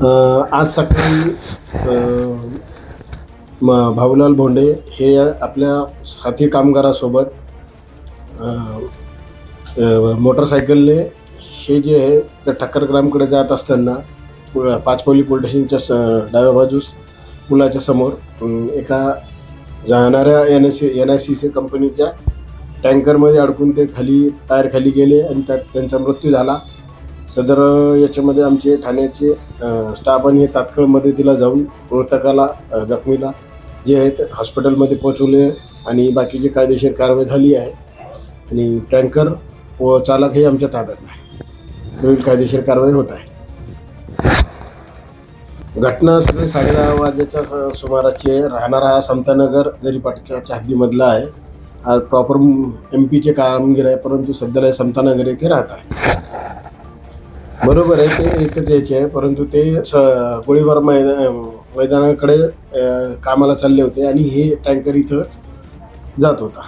आज सकाळी भाऊलाल भोंडे हे आपल्या साथी कामगारासोबत मोटरसायकलने हे जे आहे ते ठक्करग्रामकडे जात असताना पाचपौली पोलीस स्टेशनच्या डाव्या बाजूस पुलाच्या समोर एका जाणाऱ्या NICC कंपनीच्या टँकरमध्ये अडकून ते टायर खाली गेले आणि त्यात त्यांचा मृत्यू झाला. सदर याच्यामध्ये आमचे ठाण्याचे स्टाफ आणि हे तात्काळ मदतीला जाऊन मृतकाला जखमीला जे आहेत हॉस्पिटलमध्ये पोहोचवले आणि बाकीची कायदेशीर कारवाई झाली आहे आणि टँकर व चालक हे आमच्या ताब्यात आहे. विविध कायदेशीर कारवाई होत आहे. घटना सकाळी 10:30 वाजेच्या सुमाराची राहणारा हा समतानगर जरीपाटच्या हद्दीमधला आहे. हा प्रॉपर MP चे कामगिरी आहे, परंतु सध्याला समतानगर येथे राहत आहे. बरोबर आहे, ते एकच याचे आहे, परंतु ते गोळीबार मैदानाकडे कामाला चालले होते आणि हे टँकर इथंच जात होता.